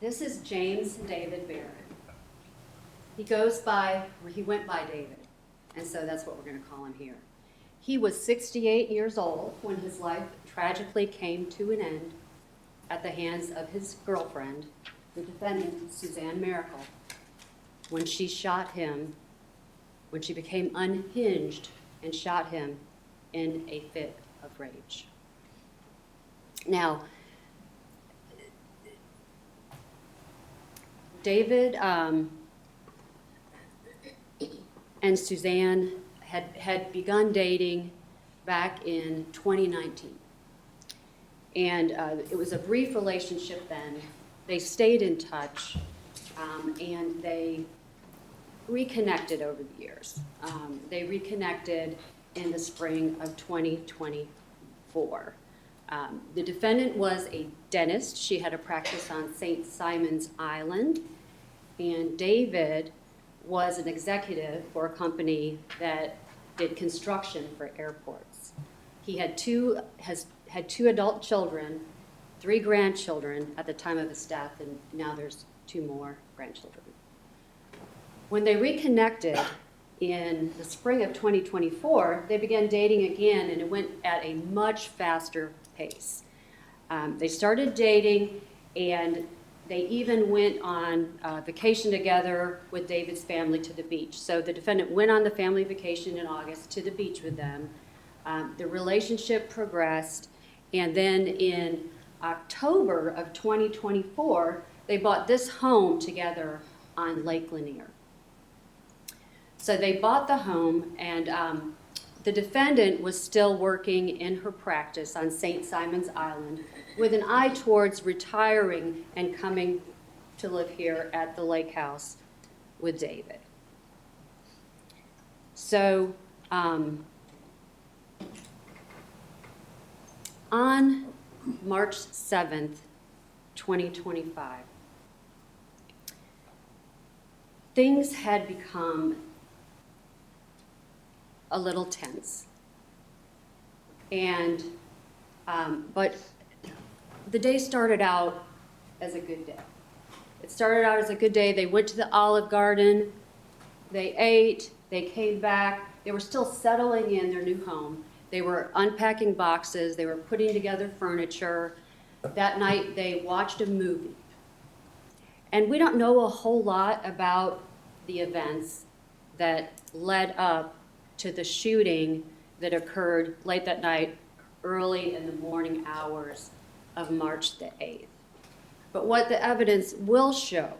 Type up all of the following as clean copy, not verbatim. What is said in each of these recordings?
This is James David Barron. He went by David, and so that's what we're going to call him here. He was 68 years old when his life tragically came to an end at the hands of his girlfriend, the defendant, Suzanne Mericle, when she shot him, when she became unhinged and shot him in a fit of rage. Now, David and Suzanne had begun dating back in 2019. And it was a brief relationship then. They stayed in touch, and they reconnected over the years. They reconnected in the spring of 2024. The defendant was a dentist. She had a practice on St. Simon's Island, and David was an executive for a company that did construction for airports. He had two adult children, 3 grandchildren at the time of his death, and now there's 2 more grandchildren. When they reconnected in the spring of 2024, they began dating again, and it went at a much faster pace. They started dating, and they even went on vacation together with David's family to the beach. So the defendant went on the family vacation in August to the beach with them. The relationship progressed, and then in October of 2024, they bought this home together on Lake Lanier. So they bought the home, and the defendant was still working in her practice on St. Simon's Island with an eye towards retiring and coming to live here at the lake house with David. So on March 7th, 2025, things had become a little tense. And, but the day started out as a good day. It started out as a good day. They went to the Olive Garden, they ate, they came back, they were still settling in their new home. They were unpacking boxes, they were putting together furniture. That night they watched a movie. And we don't know a whole lot about the events that led up to the shooting that occurred late that night, early in the morning hours of March the 8th. But what the evidence will show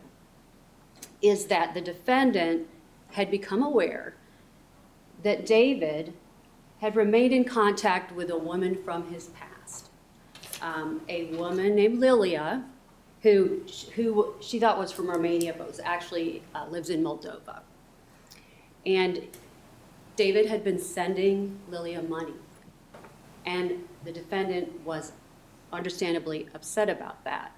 is that the defendant had become aware that David had remained in contact with a woman from his past, a woman named Lilia, who she thought was from Romania, but was actually lives in Moldova. And David had been sending Lilia money, and the defendant was understandably upset about that.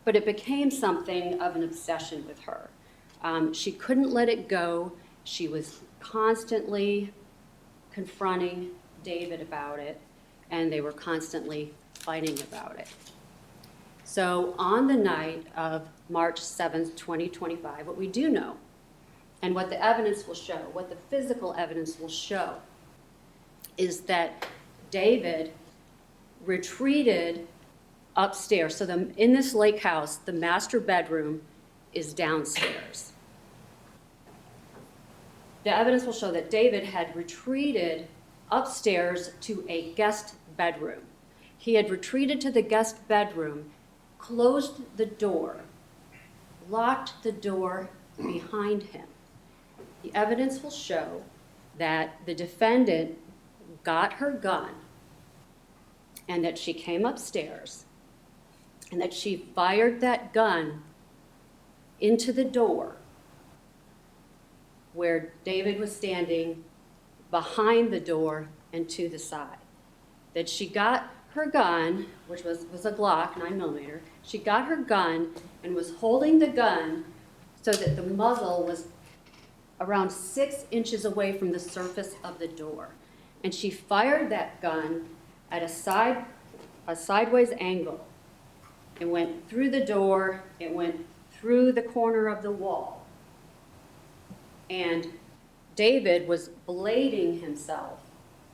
But it became something of an obsession with her. She couldn't let it go. She was constantly confronting David about it, and they were constantly fighting about it. So on the night of March 7th, 2025, what we do know, and what the evidence will show, what the physical evidence will show, is that David retreated upstairs. So in this lake house, the master bedroom is downstairs. The evidence will show that David had retreated upstairs to a guest bedroom. He had retreated to the guest bedroom, closed the door, locked the door behind him. The evidence will show that the defendant got her gun and that she came upstairs and that she fired that gun into the door where David was standing behind the door and to the side. That she got her gun, which was a Glock 9mm, she got her gun and was holding the gun so that the muzzle was around 6 inches away from the surface of the door. And she fired that gun at a sideways angle It went through the door. It went through the corner of the wall. And David was blading himself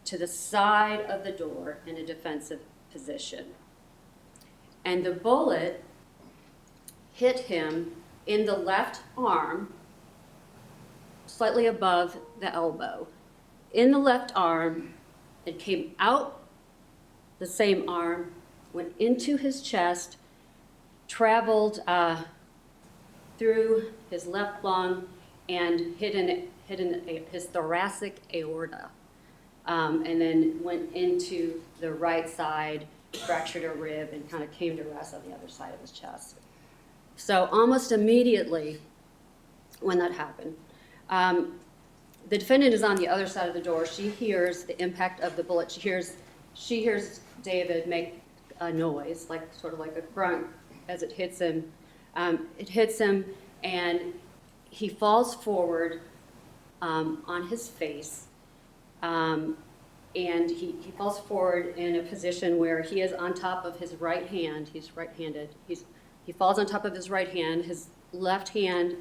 to the side of the door in a defensive position. And the bullet hit him in the left arm, slightly above the elbow. In the left arm, it came out the same arm, went into his chest, traveled through his left lung, and hit his thoracic aorta, and then went into the right side, fractured a rib, and kind of came to rest on the other side of his chest. So almost immediately when that happened, the defendant is on the other side of the door. She hears the impact of the bullet. She hears David make a noise, sort of like a grunt as it hits him. It hits him, and he falls forward on his face, and he falls forward in a position where he is on top of his right hand. He's right-handed. He falls on top of his right hand. His left hand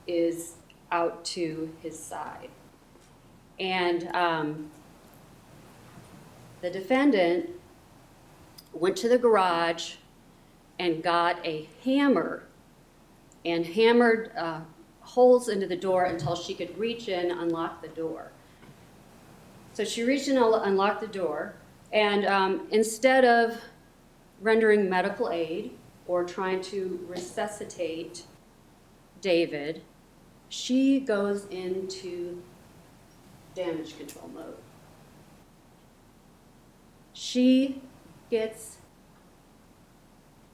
is out to his side. And the defendant went to the garage and got a hammer and hammered holes into the door until she could reach in, unlock the door. So she reached in and unlocked the door, and instead of rendering medical aid or trying to resuscitate David, she goes into damage control mode. She gets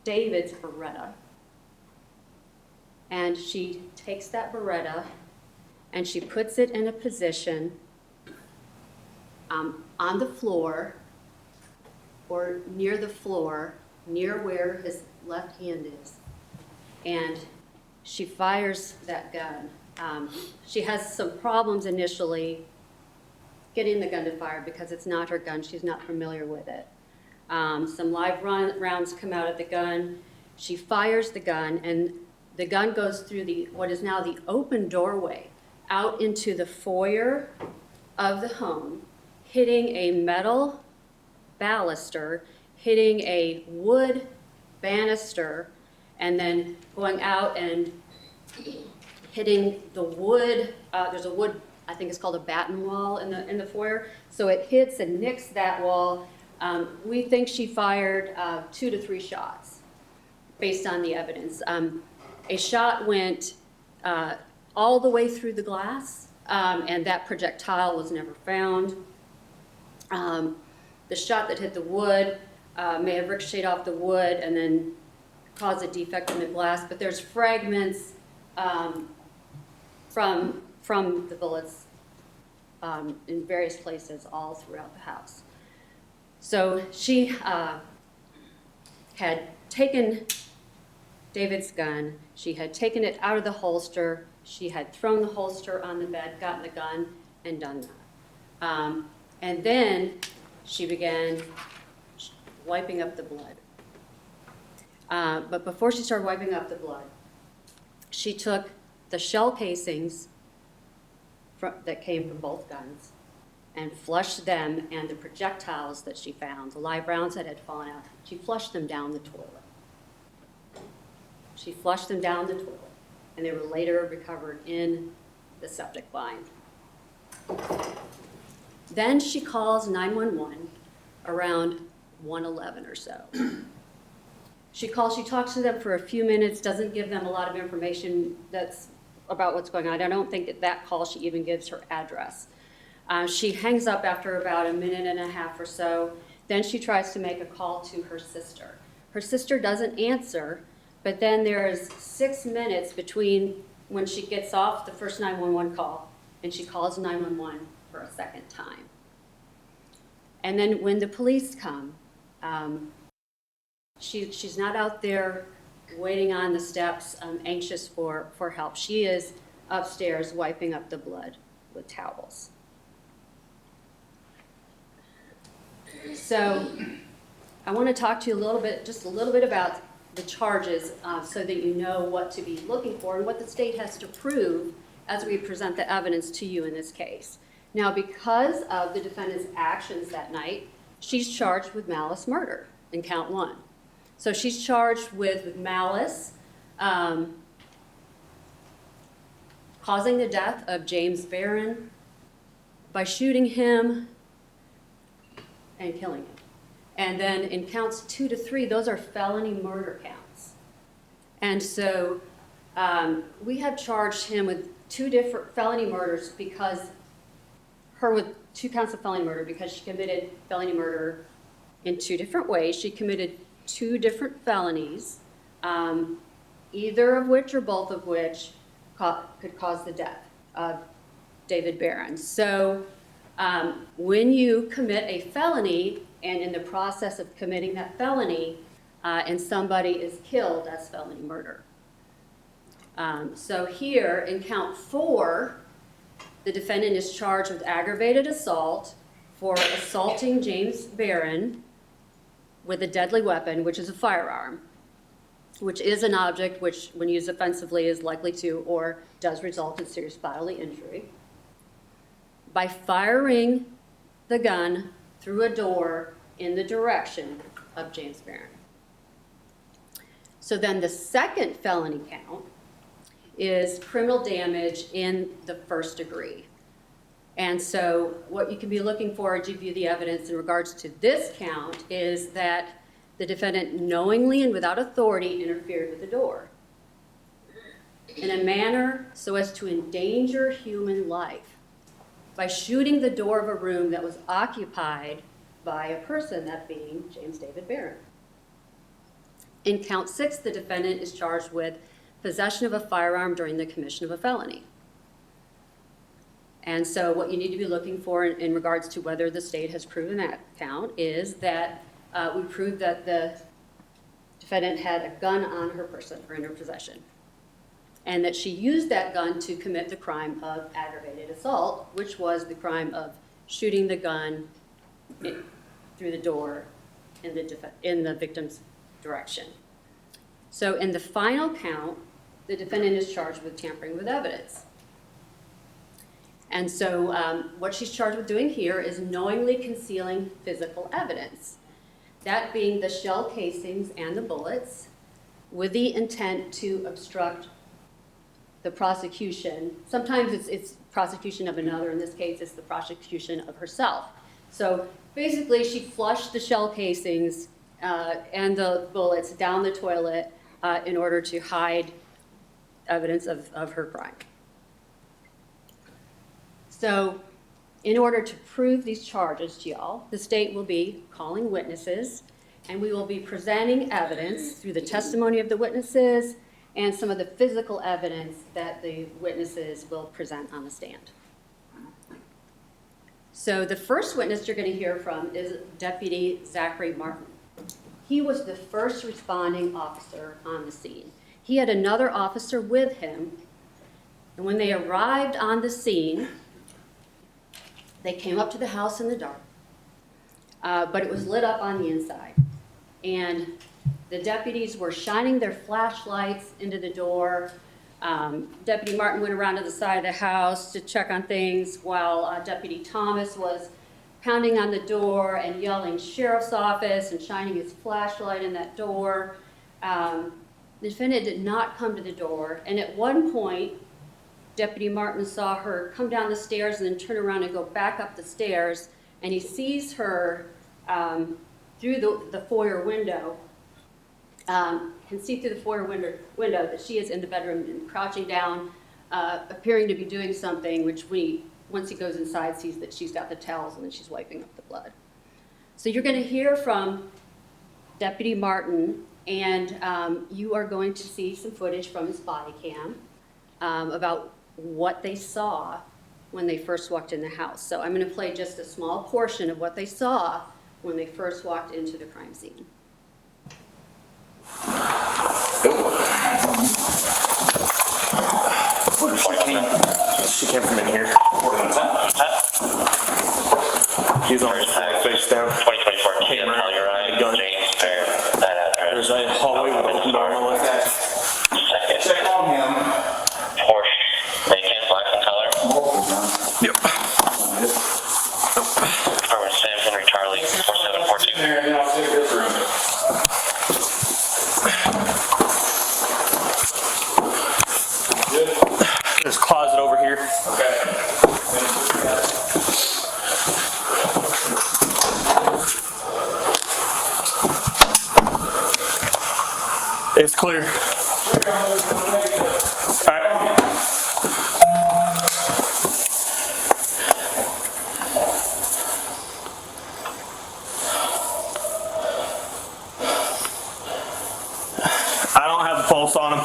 David's Beretta, and she takes that Beretta and she puts it in a position on the floor or near the floor, near where his left hand is, and she fires that gun. She has some problems initially getting the gun to fire because it's not her gun. She's not familiar with it. Some live rounds come out of the gun. She fires the gun, and the gun goes through what is now the open doorway out into the foyer of the home, hitting a metal baluster, hitting a wood banister, and then going out and hitting the wood. There's a wood, I think it's called a batten wall in the foyer. So it hits and nicks that wall. We think she fired 2 to 3 shots based on the evidence. A shot went all the way through the glass, and that projectile was never found. The shot that hit the wood may have ricocheted off the wood and then caused a defect in the glass, but there's fragments from the bullets in various places all throughout the house. So she had taken David's gun, she had taken it out of the holster, she had thrown the holster on the bed, gotten the gun, and done that. And then she began wiping up the blood. But before she started wiping up the blood, she took the shell casings that came from both guns and flushed them, and the projectiles that she found, the live rounds that had fallen out, she flushed them down the toilet. She flushed them down the toilet, and they were later recovered in the septic line. Then she calls 911 around 1:11 or so. She talks to them for a few minutes, doesn't give them a lot of information that's about what's going on. I don't think that call she even gives her address. She hangs up after about a minute and a half or so. Then she tries to make a call to her sister. Her sister doesn't answer, but then there's 6 minutes between when she gets off the first 911 call and she calls 911 for a second time. And then when the police come, she's not out there waiting on the steps, anxious for help. She is upstairs wiping up the blood with towels. So I want to talk to you just a little bit about the charges so that you know what to be looking for and what the state has to prove as we present the evidence to you in this case. Now, because of the defendant's actions that night, she's charged with malice murder in count 1. So she's charged with malice, causing the death of James Barron by shooting him and killing him. And then in counts 2 to 3, those are felony murder counts. And so we have charged him with 2 different felony murders with 2 counts of felony murder because she committed felony murder in 2 different ways. She committed 2 different felonies, either of which or both of which could cause the death of David Barron. So when you commit a felony and in the process of committing that felony and somebody is killed, that's felony murder. So here in count 4, the defendant is charged with aggravated assault for assaulting James Barron with a deadly weapon, which is a firearm, which is an object which, when used offensively, is likely to or does result in serious bodily injury, by firing the gun through a door in the direction of James Barron. So then the second felony count is criminal damage in the first degree. And so what you can be looking for as you view the evidence in regards to this count is that the defendant knowingly and without authority interfered with the door in a manner so as to endanger human life by shooting the door of a room that was occupied by a person, that being James David Barron. In count 6, the defendant is charged with possession of a firearm during the commission of a felony. And so what you need to be looking for in regards to whether the state has proven that count is that we proved that the defendant had a gun on her person or in her possession, and that she used that gun to commit the crime of aggravated assault, which was the crime of shooting the gun through the door in the victim's direction. So in the final count, the defendant is charged with tampering with evidence. And so what she's charged with doing here is knowingly concealing physical evidence, that being the shell casings and the bullets, with the intent to obstruct the prosecution. Sometimes it's prosecution of another. In this case, it's the prosecution of herself. So basically, she flushed the shell casings and the bullets down the toilet in order to hide evidence of her crime. So in order to prove these charges to y'all, the state will be calling witnesses, and we will be presenting evidence through the testimony of the witnesses and some of the physical evidence that the witnesses will present on the stand. So the first witness you're going to hear from is Deputy Zachary Martin. He was the first responding officer on the scene. He had another officer with him, and when they arrived on the scene, they came up to the house in the dark, but it was lit up on the inside. And the deputies were shining their flashlights into the door. Deputy Martin went around to the side of the house to check on things while Deputy Thomas was pounding on the door and yelling sheriff's office and shining his flashlight in that door. The defendant did not come to the door, and at one point, Deputy Martin saw her come down the stairs and then turn around and go back up the stairs, and he sees her through the foyer window, can see through the foyer window that she is in the bedroom and crouching down, appearing to be doing something, which once he goes inside, sees that she's got the towels and then she's wiping up the blood. So you're going to hear from Deputy Martin, and you are going to see some footage from his body cam about what they saw when they first walked in the house. So I'm going to play just a small portion of what they saw when they first walked into the crime scene. She came from in here. He's on his face down. 2024 Kia Telluride, James Barron, that address. there's a hallway with an open door on the left. Second. Check on him. Porsche, Macon, black in color. Yep. Department Sam Henry Charlie, 4742. There, and then I'll take this room. Good. There's a closet over here. Okay. It's clear. Alright. I don't have a pulse on him.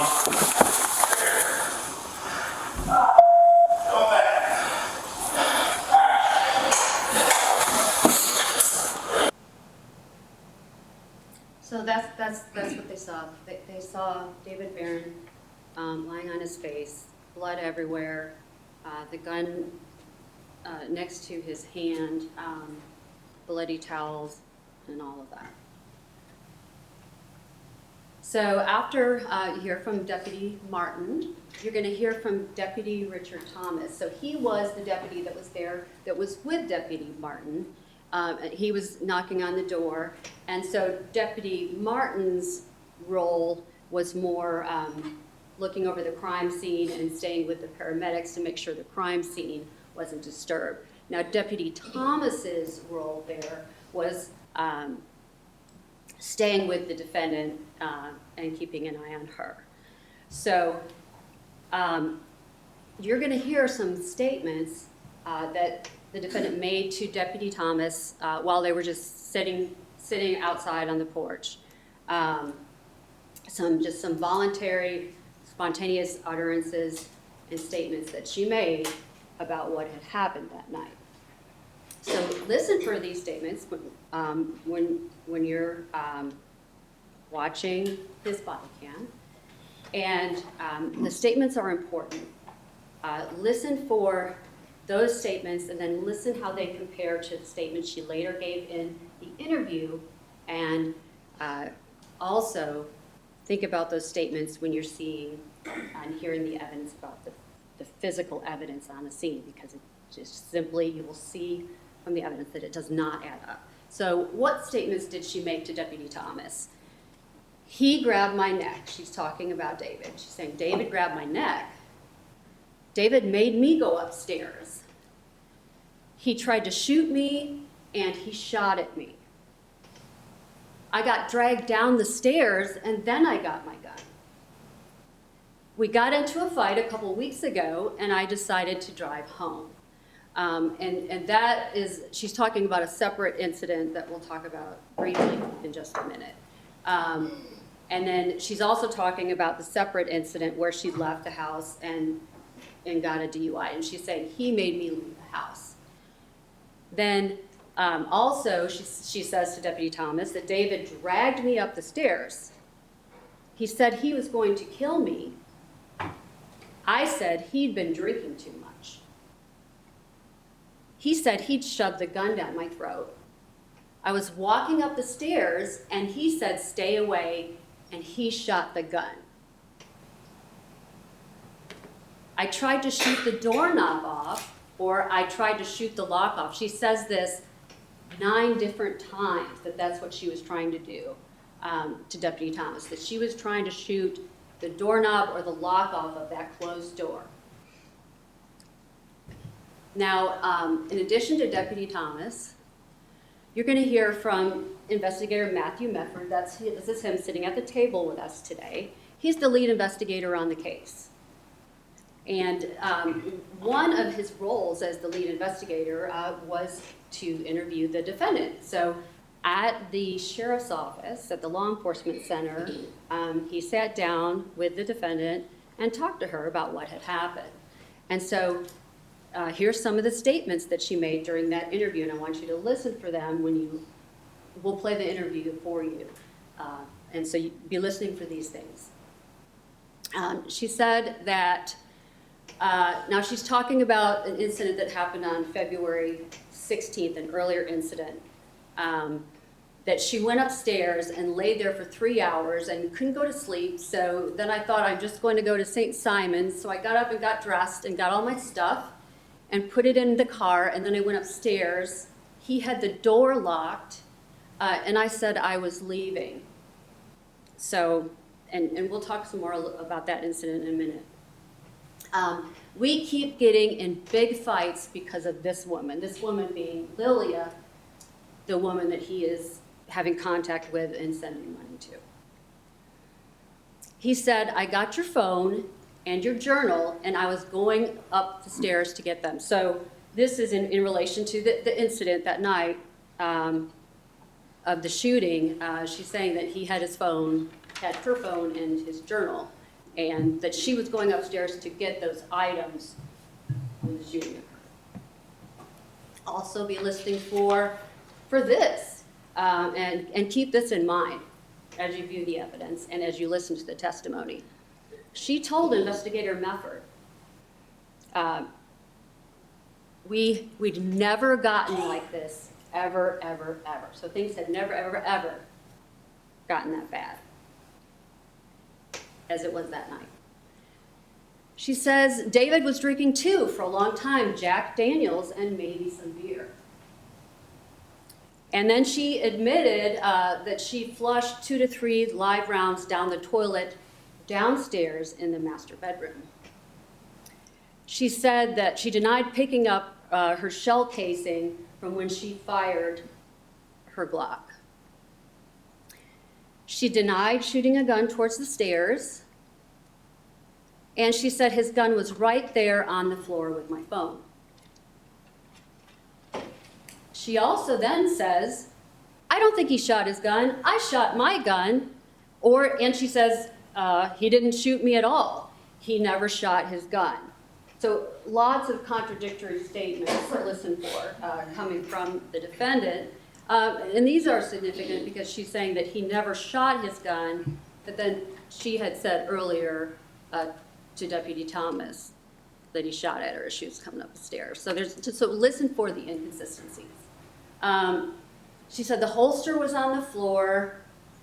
So that's what they saw. They saw David Barron lying on his face, blood everywhere, the gun next to his hand, bloody towels, and all of that. So after you hear from Deputy Martin, you're going to hear from Deputy Richard Thomas. So he was the deputy that was there, that was with Deputy Martin. He was knocking on the door, and so Deputy Martin's role was more looking over the crime scene and staying with the paramedics to make sure the crime scene wasn't disturbed. Now, Deputy Thomas's role there was staying with the defendant and keeping an eye on her. So you're going to hear some statements that the defendant made to Deputy Thomas while they were just sitting outside on the porch. Some voluntary, spontaneous utterances and statements that she made about what had happened that night. So listen for these statements when you're watching his body cam. And the statements are important. Listen for those statements and then listen how they compare to the statements she later gave in the interview, and also think about those statements when you're seeing and hearing the evidence about the physical evidence on the scene, because it just simply, you will see from the evidence that it does not add up. So what statements did she make to Deputy Thomas? He grabbed my neck. She's talking about David. She's saying, David grabbed my neck. David made me go upstairs. He tried to shoot me, and he shot at me. I got dragged down the stairs, and then I got my gun. We got into a fight a couple weeks ago, and I decided to drive home. And that is, she's talking about a separate incident that we'll talk about briefly in just a minute. And then she's also talking about the separate incident where she left the house and got a DUI. And she's saying, he made me leave the house. Then also, she says to Deputy Thomas that David dragged me up the stairs. He said he was going to kill me. I said he'd been drinking too much. He said he'd shoved the gun down my throat. I was walking up the stairs, and he said, stay away, and he shot the gun. I tried to shoot the doorknob off, or I tried to shoot the lock off. She says this 9 different times, that's what she was trying to do to Deputy Thomas, that she was trying to shoot the doorknob or the lock off of that closed door. Now, in addition to Deputy Thomas, you're going to hear from Investigator Matthew Mefford. This is him sitting at the table with us today. He's the lead investigator on the case. And one of his roles as the lead investigator was to interview the defendant. So at the sheriff's office, at the law enforcement center, he sat down with the defendant and talked to her about what had happened. And so here's some of the statements that she made during that interview, and I want you to listen for them we'll play the interview for you. And so you be listening for these things. She said that, now she's talking about an incident that happened on February 16th, an earlier incident, that she went upstairs and laid there for 3 hours and couldn't go to sleep. So then I thought, I'm just going to go to St. Simon's. So I got up and got dressed and got all my stuff and put it in the car, and then I went upstairs. He had the door locked, and I said I was leaving. So, and we'll talk some more about that incident in a minute. We keep getting in big fights because of this woman being Lilia, the woman that he is having contact with and sending money to. He said, I got your phone and your journal, and I was going up the stairs to get them. So this is in relation to the incident that night of the shooting. She's saying that he had his phone, had her phone and his journal, and that she was going upstairs to get those items when the shooting occurred. Also be listening for this, and keep this in mind as you view the evidence and as you listen to the testimony. She told Investigator Mefford, we'd never gotten like this, ever, ever, ever. So things had never, ever, ever gotten that bad as it was that night. She says David was drinking too for a long time, Jack Daniels and maybe some beer. And then she admitted that she flushed 2 to 3 live rounds down the toilet downstairs in the master bedroom. She said that she denied picking up her shell casing from when she fired her Glock. She denied shooting a gun towards the stairs, and she said his gun was right there on the floor with my phone. She also then says, I don't think he shot his gun, I shot my gun. And she says, he didn't shoot me at all. He never shot his gun. So lots of contradictory statements to listen for coming from the defendant. And these are significant because she's saying that he never shot his gun, but then she had said earlier to Deputy Thomas that he shot at her as she was coming up the stairs. So listen for the inconsistencies. She said the holster was on the floor.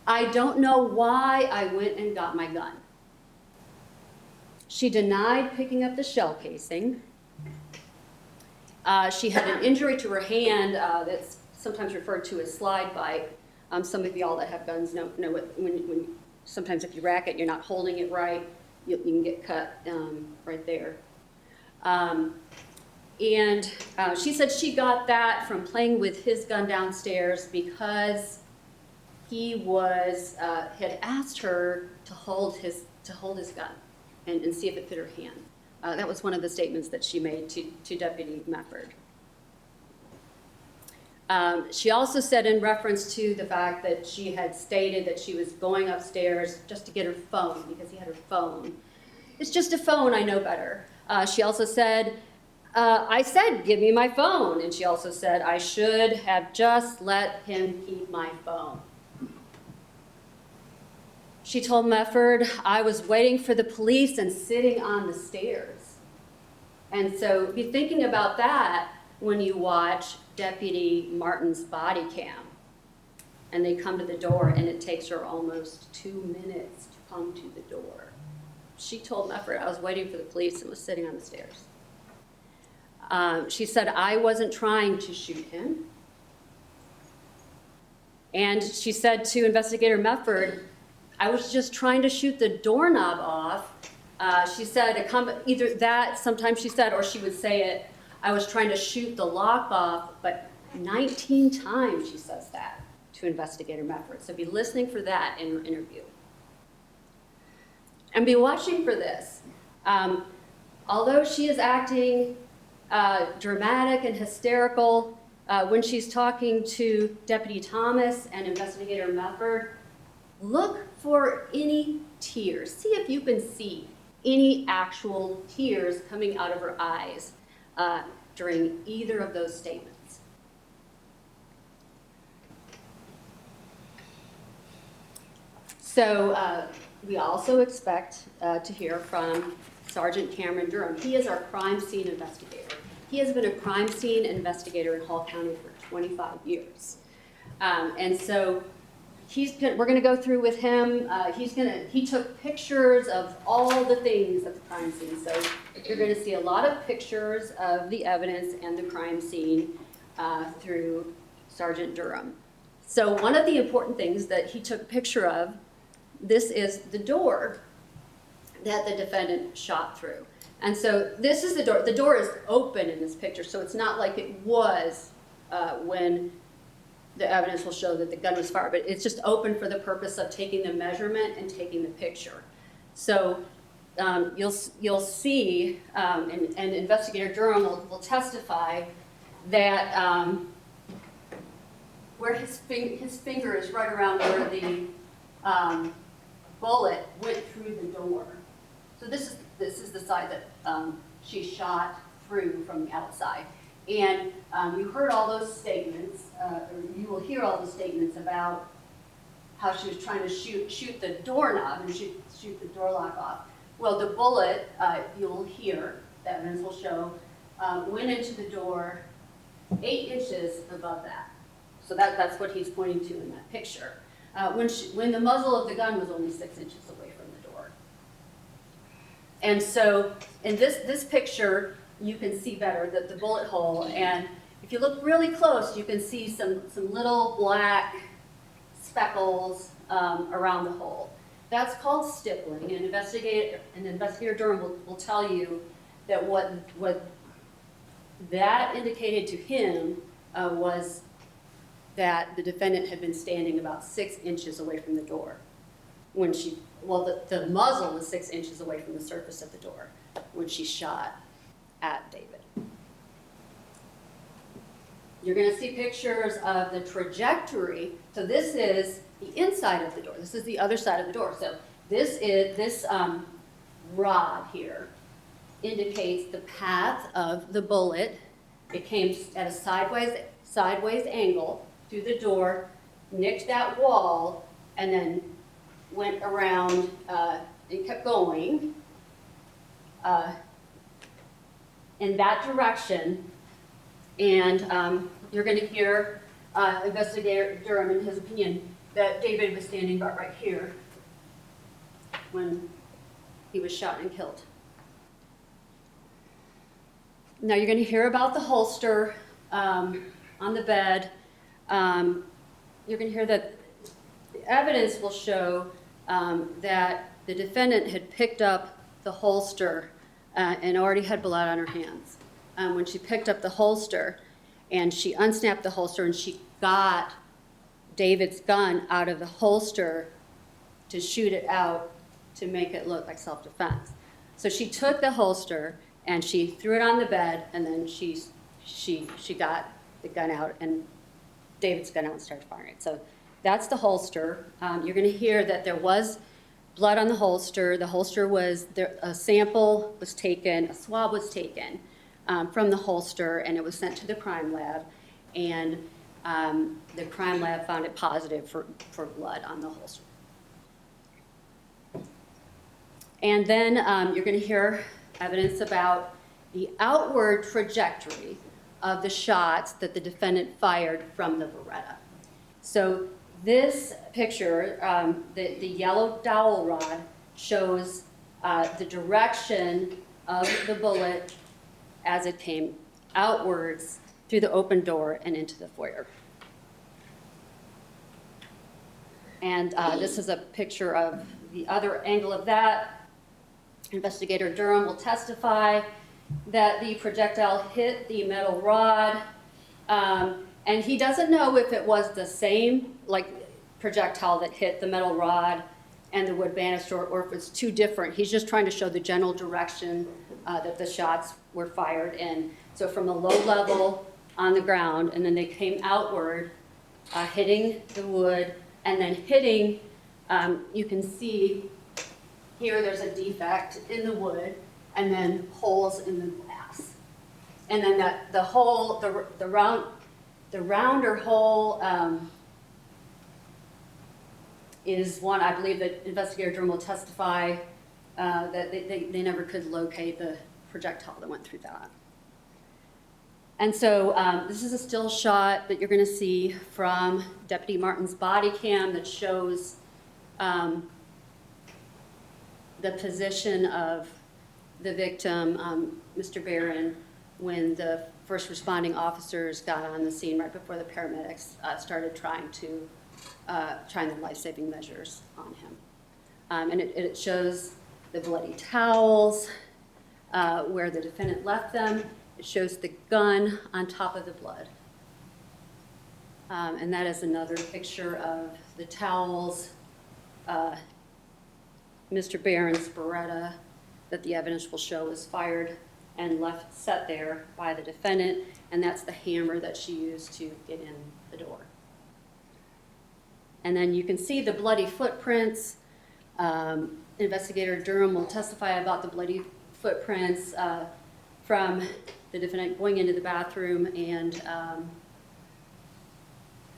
I don't know why I went and got my gun. She denied picking up the shell casing. She had an injury to her hand that's sometimes referred to as slide bite. Some of y'all that have guns know what, when sometimes if you rack it, you're not holding it right, you can get cut right there. And she said she got that from playing with his gun downstairs because he had asked her to hold his gun and see if it fit her hand. That was one of the statements that she made to Deputy Mefford. She also said in reference to the fact that she had stated that she was going upstairs just to get her phone because he had her phone. It's just a phone, I know better. She also said, I said, give me my phone. And she also said, I should have just let him keep my phone. She told Mefford, I was waiting for the police and sitting on the stairs. And so be thinking about that when you watch Deputy Martin's body cam. And they come to the door and it takes her almost 2 minutes to come to the door. She told Mefford, I was waiting for the police and was sitting on the stairs. She said, I wasn't trying to shoot him. And she said to Investigator Mefford, I was just trying to shoot the doorknob off. She said, either that, sometimes she said, or she would say it, I was trying to shoot the lock off, but 19 times she says that to Investigator Mefford. So be listening for that in your interview. And be watching for this. Although she is acting dramatic and hysterical, when she's talking to Deputy Thomas and Investigator Mefford, look for any tears. See if you can see any actual tears coming out of her eyes during either of those statements. So we also expect to hear from Sergeant Cameron Durham. He is our crime scene investigator. He has been a crime scene investigator in Hall County for 25 years. And so we're gonna go through with him. He took pictures of all the things at the crime scene. So you're gonna see a lot of pictures of the evidence and the crime scene through Sergeant Durham. So one of the important things that he took a picture of, this is the door that the defendant shot through. And so this is the door. The door is open in this picture, so it's not like it was when the evidence will show that the gun was fired, but it's just open for the purpose of taking the measurement and taking the picture. So you'll see, and Investigator Durham will testify that where his finger is right around where the bullet went through the door. So this is the side that she shot through from the outside. And you heard all those statements, or you will hear all those statements about how she was trying to shoot the doorknob and shoot the door lock off. Well, the bullet, you'll hear, the evidence will show, went into the door 8 inches above that. So that's what he's pointing to in that picture. When the muzzle of the gun was only 6 inches away from the door. And so in this picture, you can see better the bullet hole, and if you look really close, you can see some little black speckles around the hole. That's called stippling, and Investigator Durham will tell you that what that indicated to him was that the defendant had been standing about 6 inches away from the door when the muzzle was 6 inches away from the surface of the door when she shot at David. You're going to see pictures of the trajectory. So this is the inside of the door. This is the other side of the door. So this rod here indicates the path of the bullet. It came at a sideways angle through the door, nicked that wall, and then went around and kept going in that direction. And you're going to hear Investigator Durham, in his opinion, that David was standing about right here when he was shot and killed. Now you're going to hear about the holster on the bed. You're going to hear that the evidence will show that the defendant had picked up the holster and already had blood on her hands. When she picked up the holster and she unsnapped the holster and she got David's gun out of the holster to shoot it out to make it look like self-defense. So she took the holster and she threw it on the bed, and then she got the gun out and David's gun out and started firing it. So that's the holster. You're going to hear that there was blood on the holster. The holster was there. A sample was taken, a swab was taken from the holster, and it was sent to the crime lab. And the crime lab found it positive for blood on the holster. And then you're going to hear evidence about the outward trajectory of the shots that the defendant fired from the Beretta. So this picture, the yellow dowel rod, shows the direction of the bullet as it came outwards through the open door and into the foyer. And this is a picture of the other angle of that. Investigator Durham will testify that the projectile hit the metal rod, and he doesn't know if it was the same projectile that hit the metal rod and the wood banister, or if it's two different. He's just trying to show the general direction that the shots were fired in. So from a low level on the ground, and then they came outward, hitting the wood, and then hitting, you can see here there's a defect in the wood, and then holes in the glass. And then the hole, the rounder hole is one, I believe that Investigator Durham will testify that they never could locate the projectile that went through that. And so this is a still shot that you're going to see from Deputy Martin's body cam that shows the position of the victim, Mr. Barron, when the first responding officers got on the scene right before the paramedics started trying the life-saving measures on him. And it shows the bloody towels where the defendant left them. It shows the gun on top of the blood. And that is another picture of the towels, Mr. Barron's Beretta that the evidence will show was fired and left set there by the defendant, and that's the hammer that she used to get in the door. And then you can see the bloody footprints. Investigator Durham will testify about the bloody footprints from the defendant going into the bathroom and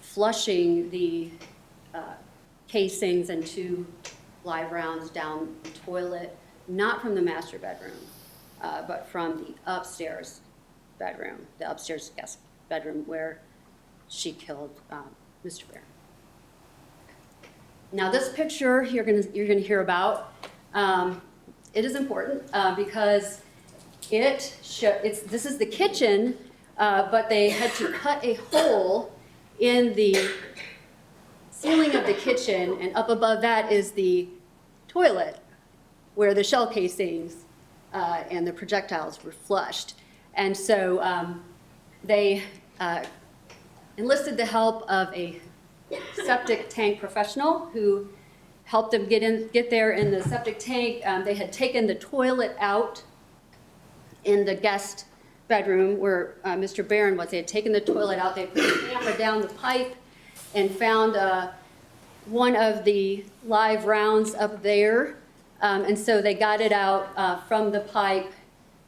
flushing the casings and 2 live rounds down the toilet, not from the master bedroom, but from the upstairs bedroom, the upstairs guest bedroom where she killed Mr. Barron. Now this picture you're gonna hear about. It is important because this is the kitchen, but they had to cut a hole in the ceiling of the kitchen, and up above that is the toilet where the shell casings and the projectiles were flushed. And so they enlisted the help of a septic tank professional who helped them get there in the septic tank. They had taken the toilet out in the guest bedroom where Mr. Barron was. They had taken the toilet out. They put the camera down the pipe and found one of the live rounds up there. And so they got it out from the pipe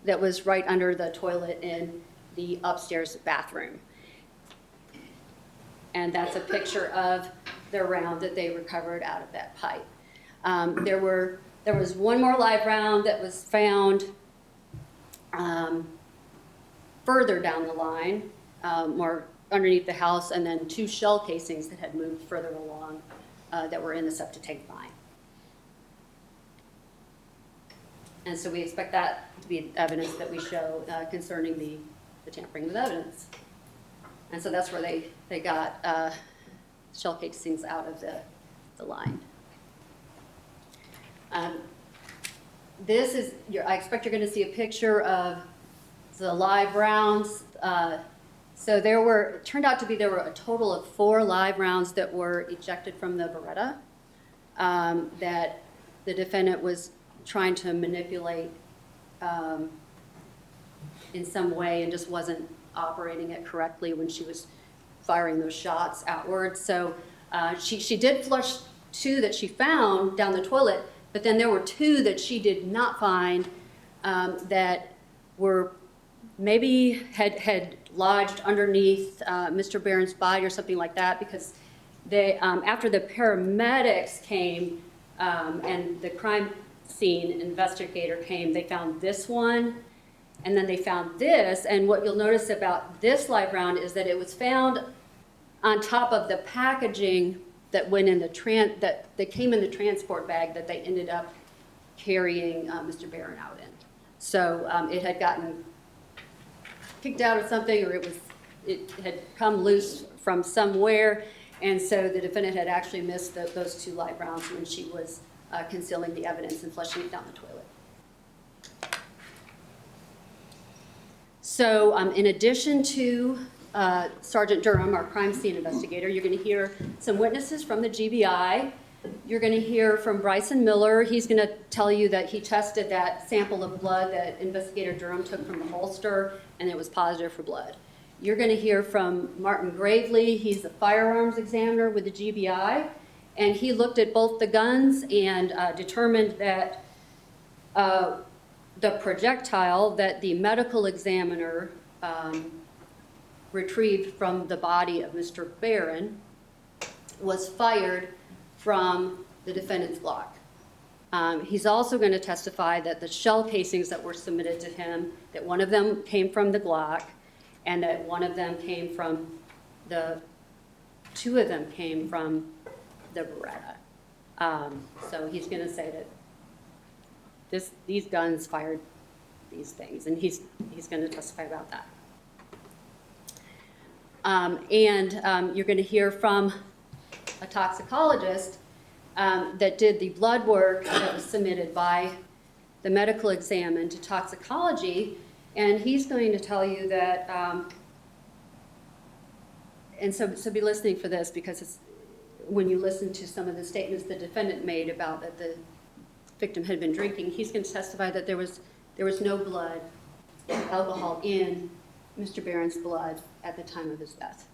that was right under the toilet in the upstairs bathroom. And that's a picture of the round that they recovered out of that pipe. There was one more live round that was found further down the line, more underneath the house, and then 2 shell casings that had moved further along that were in the septic tank line. And so we expect that to be evidence that we show concerning the tampering with evidence. And so that's where they got shell casings out of the line. This is, I expect you're going to see a picture of the live rounds. So it turned out to be there were a total of 4 live rounds that were ejected from the Beretta that the defendant was trying to manipulate in some way and just wasn't operating it correctly when she was firing those shots outward. So she did flush 2 that she found down the toilet, but then there were 2 that she did not find that were maybe had lodged underneath Mr. Barron's body or something like that, because they after the paramedics came and the crime scene investigator came, they found this one, and then they found this. And what you'll notice about this live round is that it was found on top of the packaging that went in that came in the transport bag that they ended up carrying Mr. Barron out in. So it had gotten kicked out or something, or it had come loose from somewhere, and so the defendant had actually missed those 2 live rounds when she was concealing the evidence and flushing it down the toilet. So in addition to Sergeant Durham, our crime scene investigator, you're going to hear some witnesses from the GBI. You're going to hear from Bryson Miller. He's going to tell you that he tested that sample of blood that Investigator Durham took from the holster, and it was positive for blood. You're going to hear from Martin Gravely. He's the firearms examiner with the GBI, and he looked at both the guns and determined that the projectile that the medical examiner retrieved from the body of Mr. Barron was fired from the defendant's Glock. He's also going to testify that the shell casings that were submitted to him, that one of them came from the Glock, and that one of them came from two of them came from the Beretta. So he's going to say that these guns fired these things, and he's going to testify about that. You're going to hear from a toxicologist that did the blood work that was submitted by the medical exam into toxicology, and he's going to tell you that, so be listening for this, because it's, when you listen to some of the statements the defendant made about that the victim had been drinking, he's going to testify that there was no blood, alcohol in Mr. Barron's blood at the time of his death.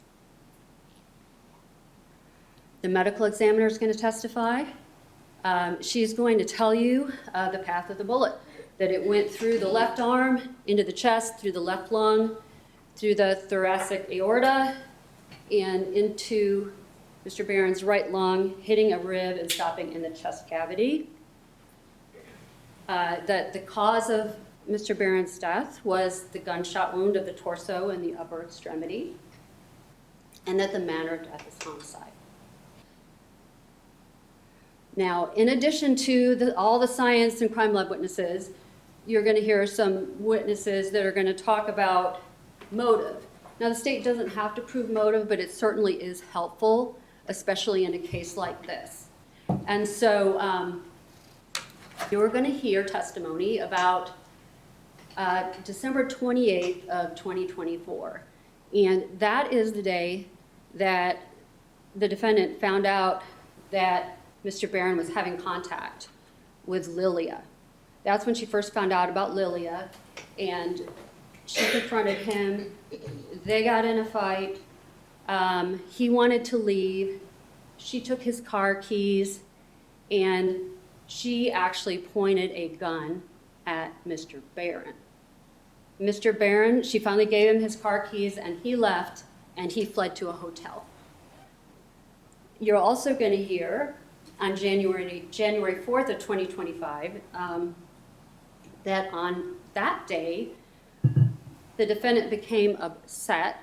The medical examiner is going to testify. She's going to tell you the path of the bullet, that it went through the left arm, into the chest, through the left lung, through the thoracic aorta, and into Mr. Barron's right lung, hitting a rib and stopping in the chest cavity. That the cause of Mr. Barron's death was the gunshot wound of the torso and the upper extremity, and that the manner of death is homicide. Now, in addition to all the science and crime lab witnesses, you're going to hear some witnesses that are going to talk about motive. Now, the state doesn't have to prove motive, but it certainly is helpful, especially in a case like this. And so you're going to hear testimony about December 28th of 2024. And that is the day that the defendant found out that Mr. Barron was having contact with Lilia. That's when she first found out about Lilia, and she confronted him. They got in a fight. He wanted to leave. She took his car keys, and she actually pointed a gun at Mr. Barron. Mr. Barron, she finally gave him his car keys, and he left, and he fled to a hotel. You're also going to hear on January 4th of 2025, that on that day, the defendant became upset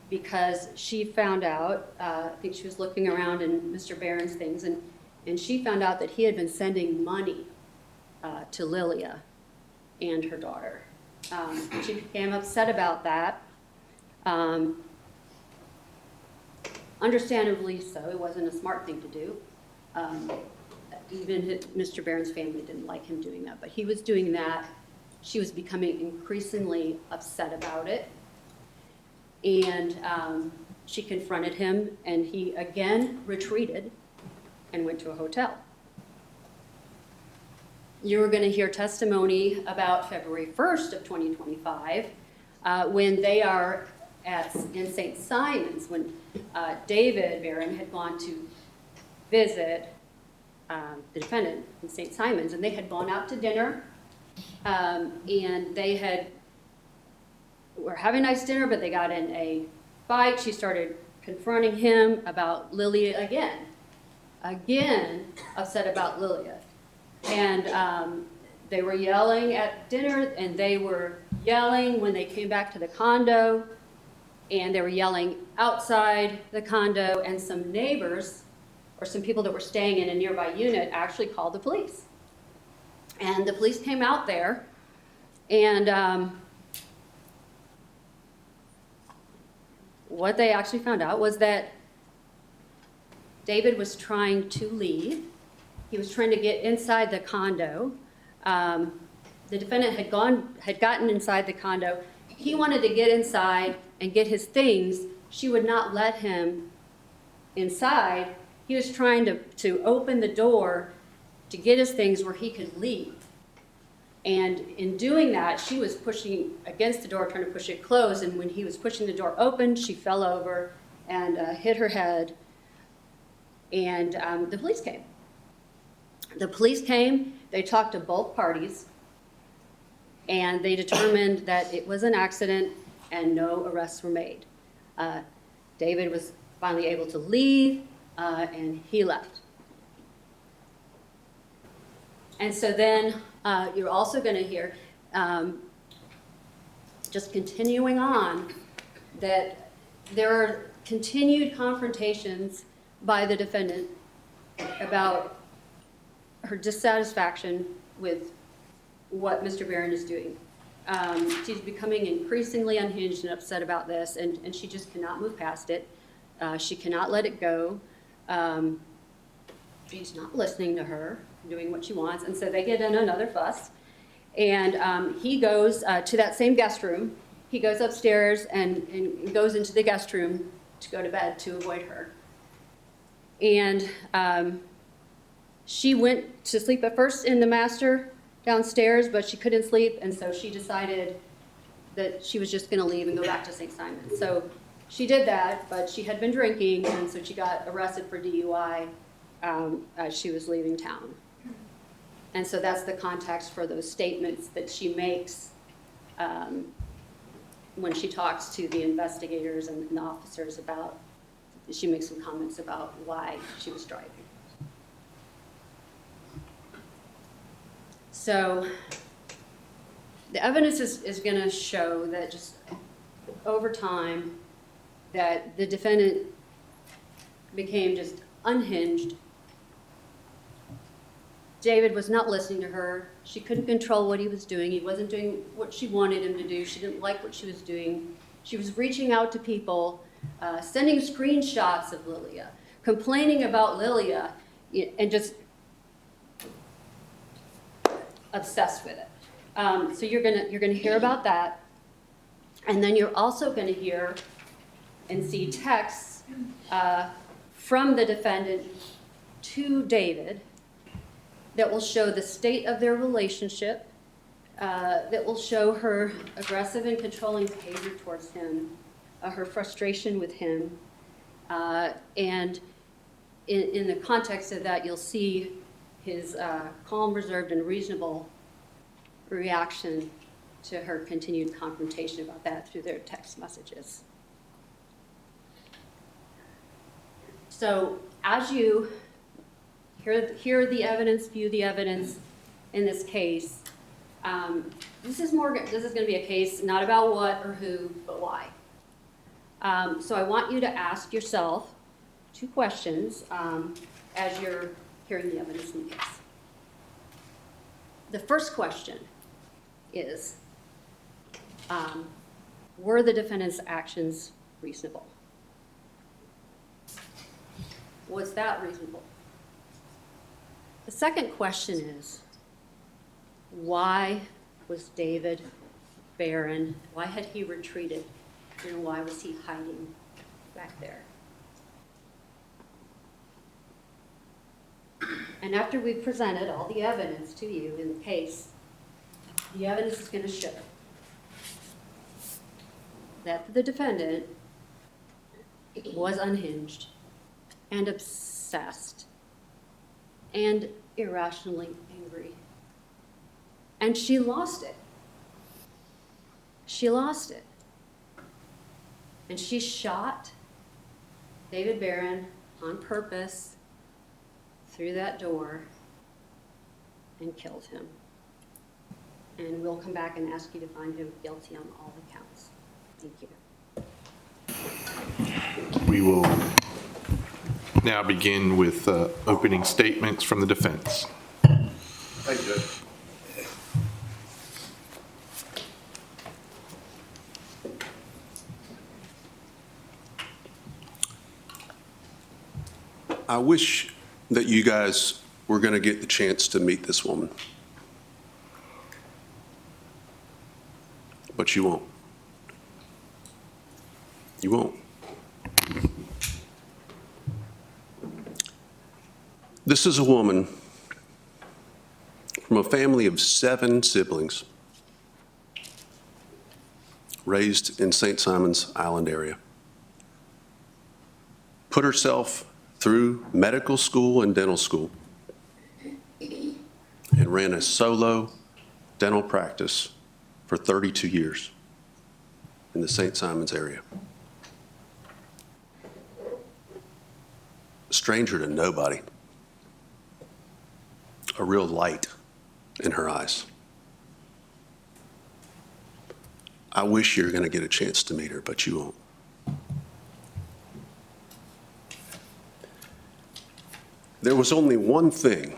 because she found out, I think she was looking around in Mr. Barron's things, and she found out that he had been sending money to Lilia and her daughter. She became upset about that. Understandably so, it wasn't a smart thing to do. Even Mr. Barron's family didn't like him doing that, but he was doing that. She was becoming increasingly upset about it. And she confronted him, and he again retreated and went to a hotel. You're going to hear testimony about February 1st of 2025 when they are in St. Simon's, when David Barron had gone to visit the defendant in St. Simon's, and they had gone out to dinner, and they were having a nice dinner, but they got in a fight. She started confronting him about Lilia again upset about Lilia. And they were yelling at dinner, and they were yelling when they came back to the condo, and they were yelling outside the condo, and some neighbors or some people that were staying in a nearby unit actually called the police. And the police came out there, and what they actually found out was that David was trying to leave. He was trying to get inside the condo. The defendant had gotten inside the condo. He wanted to get inside and get his things. She would not let him inside. He was trying to open the door to get his things where he could leave. And in doing that, she was pushing against the door, trying to push it closed. And when he was pushing the door open, she fell over and hit her head. And the police came. The police came, they talked to both parties, and they determined that it was an accident and no arrests were made. David was finally able to leave, and he left. And so then you're also going to hear, just continuing on, that there are continued confrontations by the defendant about her dissatisfaction with what Mr. Barron is doing. She's becoming increasingly unhinged and upset about this, and she just cannot move past it. She cannot let it go. He's not listening to her, doing what she wants, and so they get in another fuss. And he goes to that same guest room. He goes upstairs and goes into the guest room to go to bed to avoid her. And she went to sleep at first in the master downstairs, but she couldn't sleep, and so she decided that she was just going to leave and go back to St. Simon. So she did that, but she had been drinking, and so she got arrested for DUI as she was leaving town. And so that's the context for those statements that she makes when she talks to the investigators and the officers about, she makes some comments about why she was driving. So the evidence is going to show that just over time that the defendant became just unhinged. David was not listening to her. She couldn't control what he was doing. He wasn't doing what she wanted him to do. She didn't like what she was doing. She was reaching out to people, sending screenshots of Lilia, complaining about Lilia, and just obsessed with it. So you're gonna hear about that, and then you're also gonna hear and see texts from the defendant to David that will show the state of their relationship, that will show her aggressive and controlling behavior towards him, her frustration with him, and in the context of that, you'll see his calm, reserved, and reasonable reaction to her continued confrontation about that through their text messages. So as you hear the evidence, view the evidence in this case, this is going to be a case not about what or who, but why. So I want you to ask yourself 2 questions as you're hearing the evidence in the case. The first question is, were the defendant's actions reasonable? Was that reasonable? The second question is, why was David Barron, why had he retreated, and why was he hiding back there? And after we've presented all the evidence to you in the case, the evidence is going to show that the defendant was unhinged and obsessed and irrationally angry. And she lost it. She lost it. And she shot David Barron on purpose through that door and killed him. And we'll come back and ask you to find him guilty on all the counts. Thank you. We will now begin with opening statements from the defense. Thank you, Judge. I wish that you guys were going to get the chance to meet this woman, but you won't. You won't. This is a woman from a family of 7 siblings, raised in St. Simon's Island area. Put herself through medical school and dental school and ran a solo dental practice for 32 years in the St. Simon's area. A stranger to nobody. A real light in her eyes. I wish you're going to get a chance to meet her, but you won't. There was only one thing.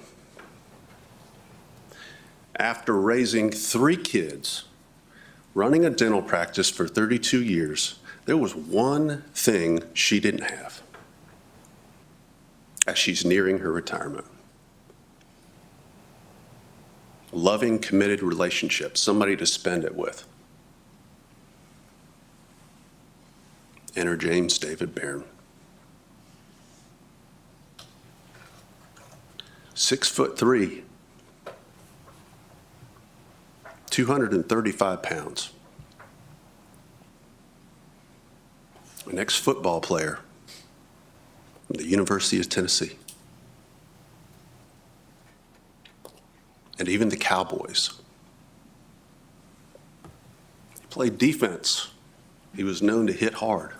After raising 3 kids, running a dental practice for 32 years, there was one thing she didn't have as she's nearing her retirement. A loving, committed relationship, somebody to spend it with. Enter James David Barron. 6'3", 235 pounds. An ex-football player from the University of Tennessee. And even the Cowboys. He played defense. He was known to hit hard.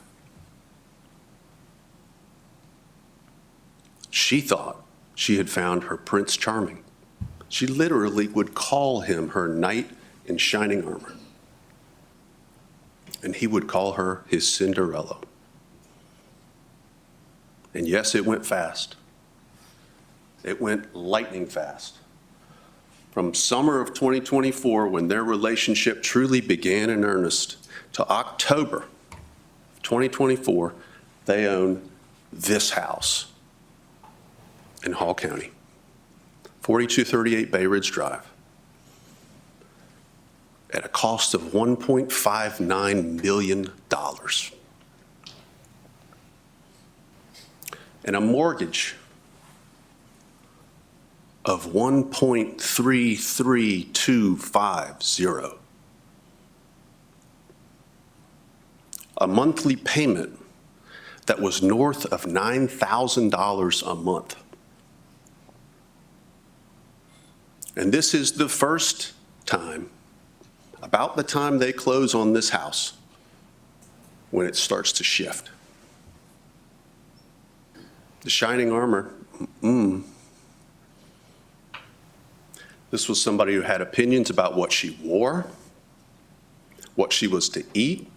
She thought she had found her Prince Charming. She literally would call him her knight in shining armor. And he would call her his Cinderella. And yes, it went fast. It went lightning fast. From summer of 2024, when their relationship truly began in earnest, to October 2024, they own this house in Hall County, 4238 Bay Ridge Drive, at a cost of $1.59 million. And a mortgage of $1.33250. A monthly payment that was north of $9,000 a month. And this is the first time, about the time they close on this house, when it starts to shift. The shining armor, This was somebody who had opinions about what she wore, what she was to eat,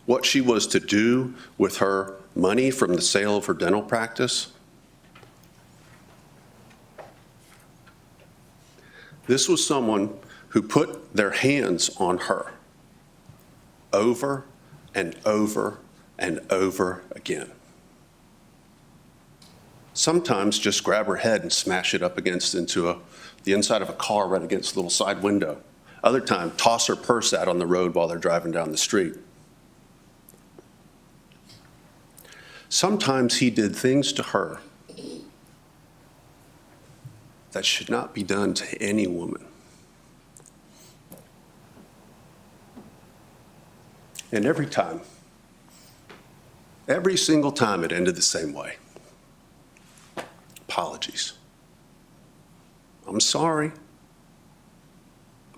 what she was to do with her money from the sale of her dental practice. This was someone who put their hands on her over and over and over again. Sometimes just grab her head and smash it up against the inside of a car right against a little side window. Other time, toss her purse out on the road while they're driving down the street. Sometimes he did things to her that should not be done to any woman. And every single time it ended the same way. Apologies. I'm sorry.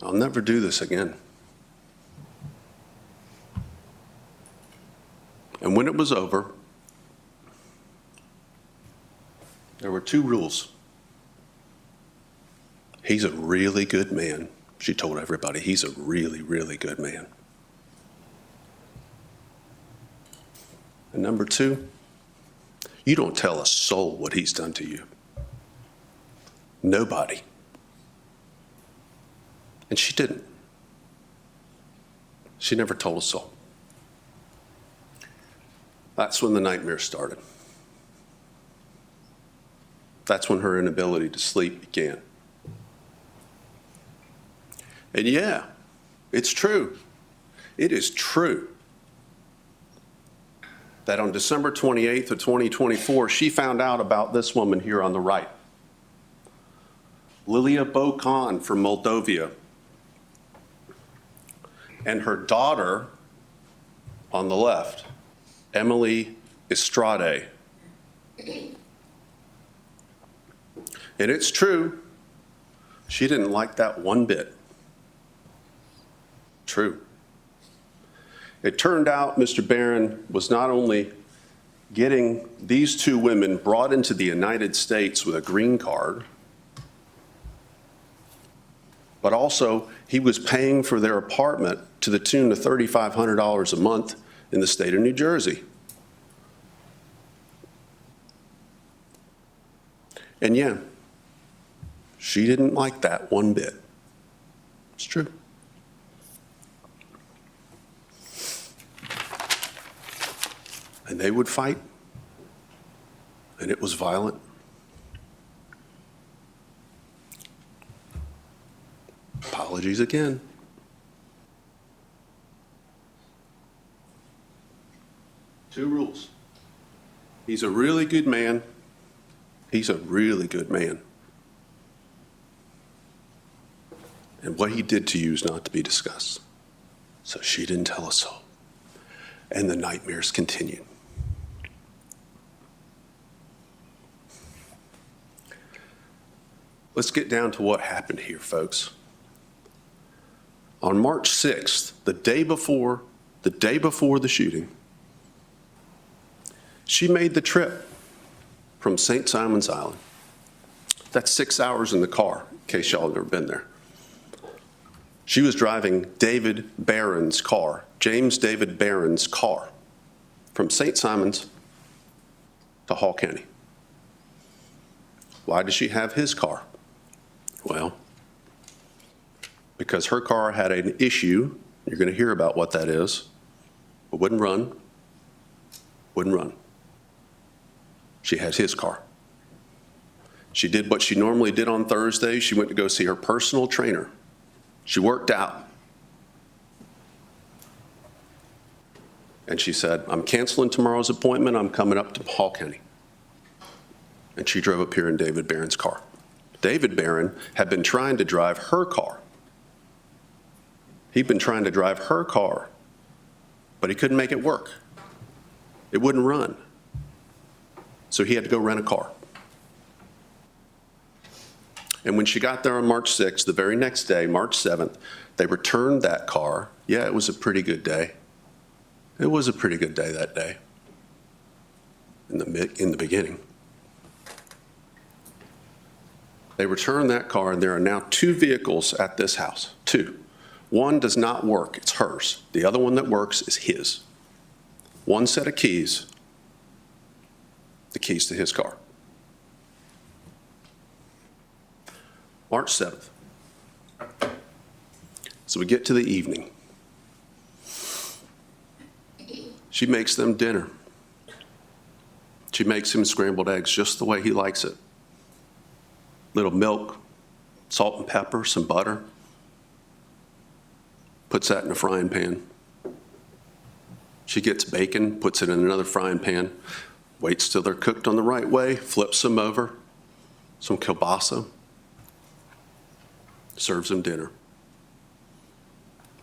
I'll never do this again. And when it was over, there were 2 rules. He's a really good man. She told everybody, he's a really, really good man. And number 2, you don't tell a soul what he's done to you. Nobody. And she didn't. She never told a soul. That's when the nightmare started. That's when her inability to sleep began. And yeah, it's true. It is true that on December 28th of 2024, she found out about this woman here on the right, Lilia Bokan from Moldova, and her daughter on the left, Emily Estrade. And it's true, she didn't like that one bit. True. It turned out Mr. Barron was not only getting these 2 women brought into the United States with a green card, but also he was paying for their apartment to the tune of $3,500 a month in the state of New Jersey. And yeah, she didn't like that one bit. It's true. And they would fight, and it was violent. Apologies again. Two rules. He's a really good man. He's a really good man. And what he did to you is not to be discussed. So she didn't tell us so. And the nightmares continued. Let's get down to what happened here, folks. On March 6th, the day before the shooting, she made the trip from St. Simon's Island. That's 6 hours in the car, in case y'all have never been there. She was driving David Barron's car, James David Barron's car, from St. Simon's to Hall County. Why did she have his car? Well, because her car had an issue. You're going to hear about what that is. It wouldn't run. She had his car. She did what she normally did on Thursday. She went to go see her personal trainer. She worked out. And she said, I'm canceling tomorrow's appointment. I'm coming up to Hall County. And she drove up here in David Barron's car. David Barron had been trying to drive her car. He'd been trying to drive her car, but he couldn't make it work. It wouldn't run. So he had to go rent a car. And when she got there on March 6th, the very next day, March 7th, they returned that car. Yeah, it was a pretty good day. It was a pretty good day that day, in the beginning. They returned that car, and there are now two vehicles at this house, two. One does not work, it's hers. The other one that works is his. One set of keys, the keys to his car. March 7th. So we get to the evening. She makes them dinner. She makes him scrambled eggs just the way he likes it. Little milk, salt and pepper, some butter. Puts that in a frying pan. She gets bacon, puts it in another frying pan, waits till they're cooked on the right way, flips them over, some kielbasa, serves them dinner.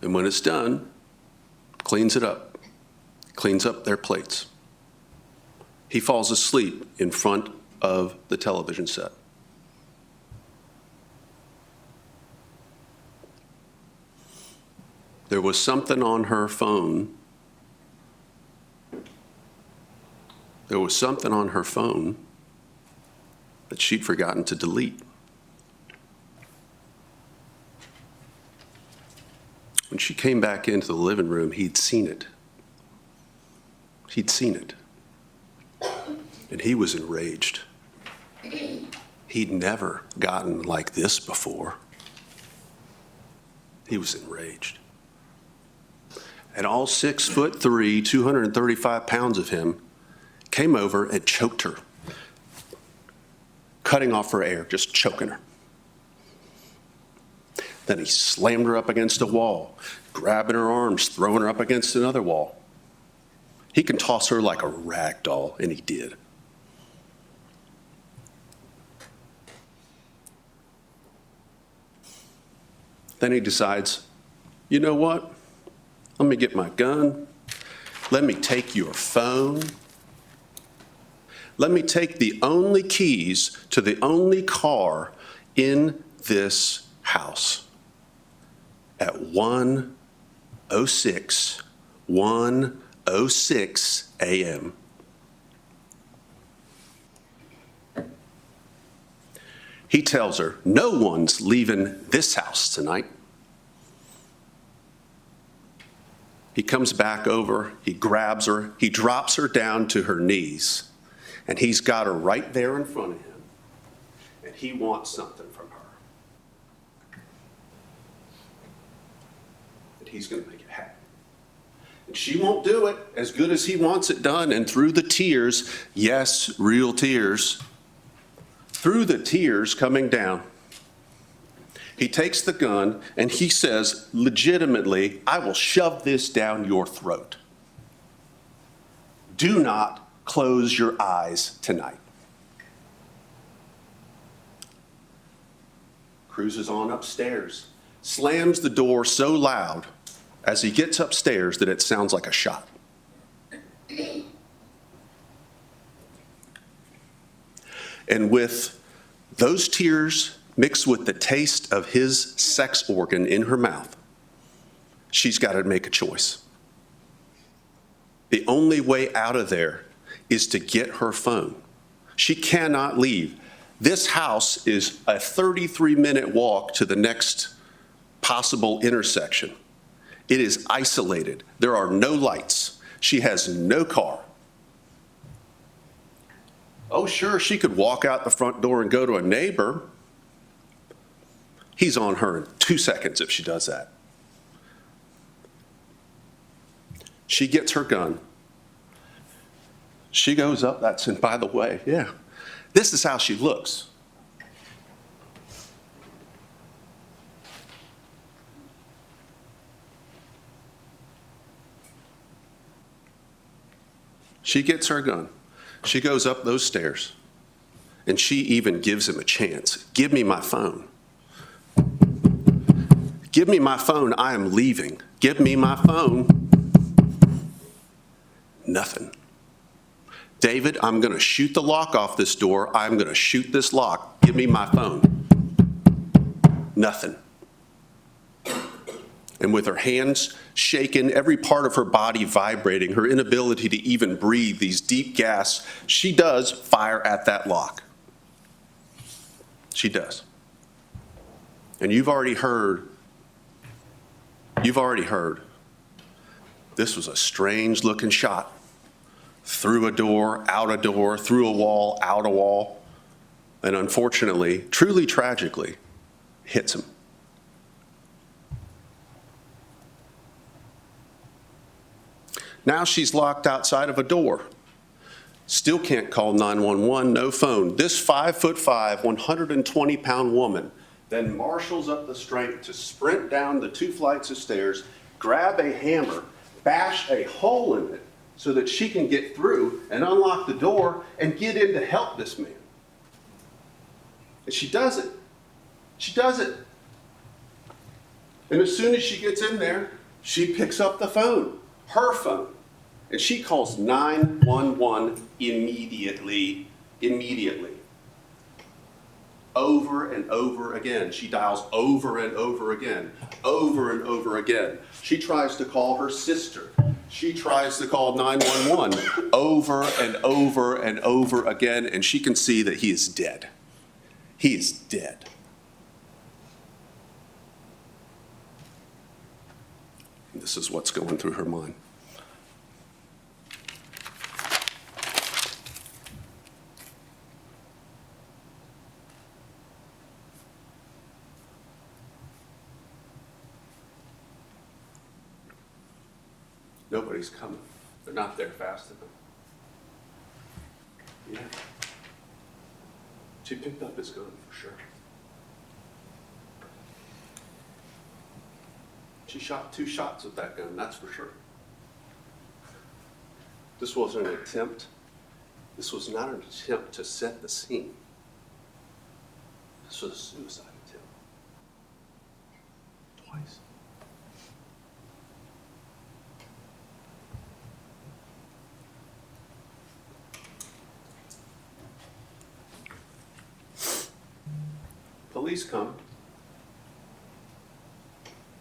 And when it's done, cleans it up, cleans up their plates. He falls asleep in front of the television set. There was something on her phone. There was something on her phone that she'd forgotten to delete. When she came back into the living room, he'd seen it. He'd seen it. And he was enraged. He'd never gotten like this before. He was enraged. And all 6'3", 235 pounds of him came over and choked her, cutting off her air, just choking her. Then he slammed her up against a wall, grabbing her arms, throwing her up against another wall. He can toss her like a rag doll, and he did. Then he decides, you know what? Let me get my gun. Let me take your phone. Let me take the only keys to the only car in this house at 1:06 a.m. He tells her, no one's leaving this house tonight. He comes back over, he grabs her, he drops her down to her knees, and he's got her right there in front of him. and he wants something from her. And he's going to make it happen. And she won't do it as good as he wants it done. And through the tears, yes, real tears, through the tears coming down, he takes the gun and he says, legitimately, I will shove this down your throat. Do not close your eyes tonight. Cruises on upstairs, slams the door so loud as he gets upstairs that it sounds like a shot. And with those tears mixed with the taste of his sex organ in her mouth, she's got to make a choice. The only way out of there is to get her phone. She cannot leave. This house is a 33-minute walk to the next possible intersection. It is isolated. There are no lights. She has no car. Oh, sure, she could walk out the front door and go to a neighbor. He's on her in 2 seconds if she does that. She gets her gun. She goes up, and by the way, yeah, this is how she looks. She gets her gun. She goes up those stairs, and she even gives him a chance. Give me my phone. Give me my phone. I am leaving. Give me my phone. Nothing. David, I'm going to shoot the lock off this door. I'm going to shoot this lock. Give me my phone. Nothing. And with her hands shaken, every part of her body vibrating, her inability to even breathe, these deep gasps, she does fire at that lock. She does. And you've already heard, this was a strange looking shot. Through a door, out a door, through a wall, out a wall, and unfortunately, truly tragically, hits him. Now she's locked outside of a door. Still can't call 911, no phone. This 5'5", 120-pound woman then marshals up the strength to sprint down the 2 flights of stairs, grab a hammer, bash a hole in it so that she can get through and unlock the door and get in to help this man. And she does it. She does it. And as soon as she gets in there, she picks up the phone, her phone, and she calls 911 immediately. Over and over again. She dials over and over again, over and over again. She tries to call her sister. She tries to call 911 over and over and over again, and she can see that he is dead. He is dead. This is what's going through her mind. Nobody's coming. They're not there fast enough. Yeah. She picked up his gun for sure. She shot 2 shots with that gun, that's for sure. This wasn't an attempt. This was not an attempt to set the scene. This was a suicide attempt. Twice. Police come.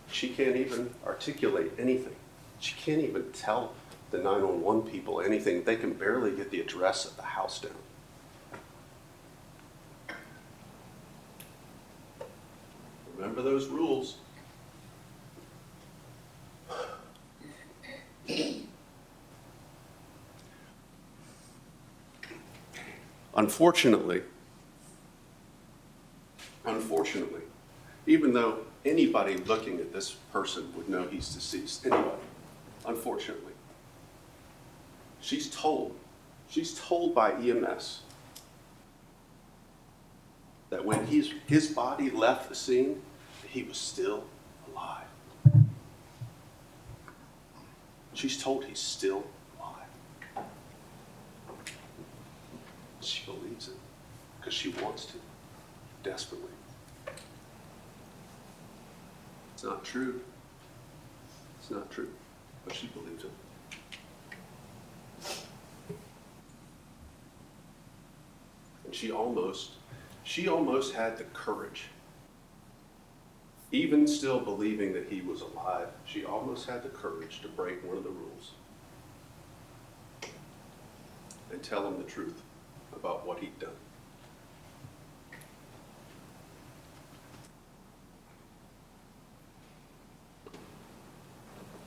She can't even articulate anything. She can't even tell the 911 people anything. They can barely get the address of the house down. Remember those rules. Unfortunately, unfortunately, even though anybody looking at this person would know he's deceased, anybody, unfortunately, she's told by EMS that when his body left the scene, he was still alive. She's told he's still alive. She believes it because she wants to, desperately. It's not true. It's not true, but she believes it. And she almost had the courage, even still believing that he was alive, she almost had the courage to break one of the rules and tell him the truth about what he'd done.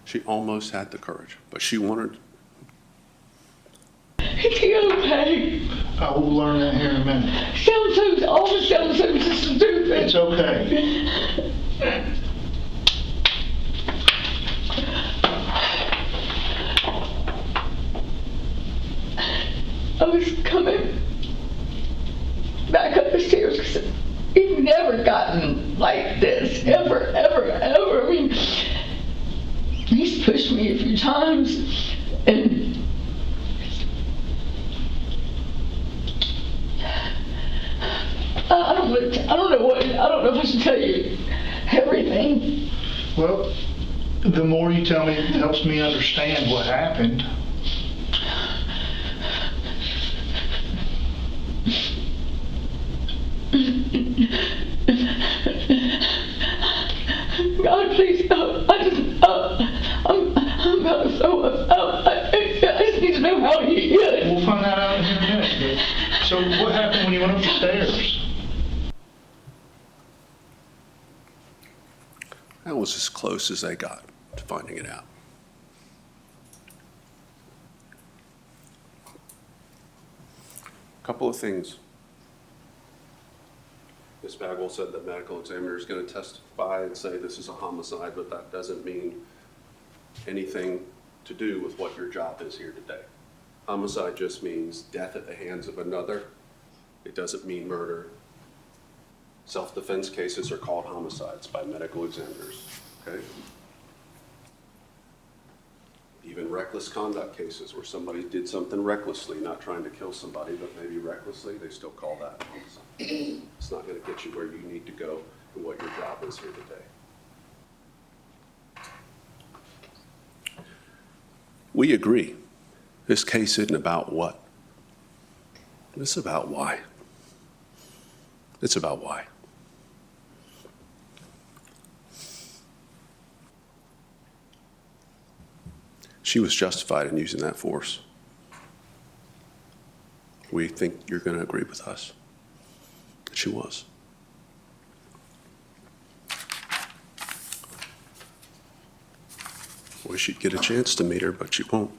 She almost had the courage, but she wanted. Is he okay? I will learn that here in a minute. All the sounds so stupid. It's okay. I was coming back up the stairs because he'd never gotten like this, ever. I mean, he's pushed me a few times, and I don't know if I should tell you everything. Well, the more you tell me, it helps me understand what happened. God, please, I'm about to throw up. I just need to know how he is. We'll find that out in a minute. So what happened when you went up the stairs? That was as close as they got to finding it out. A couple of things. Ms. Bagwell said the medical examiner is going to testify and say this is a homicide, but that doesn't mean anything to do with what your job is here today. Homicide just means death at the hands of another. It doesn't mean murder. Self-defense cases are called homicides by medical examiners, okay? Even reckless conduct cases where somebody did something recklessly, not trying to kill somebody, but maybe recklessly, they still call that homicide. It's not going to get you where you need to go and what your job is here today. We agree. This case isn't about what. It's about why. It's about why. She was justified in using that force. We think you're going to agree with us. She was. Wish you'd get a chance to meet her, but you won't.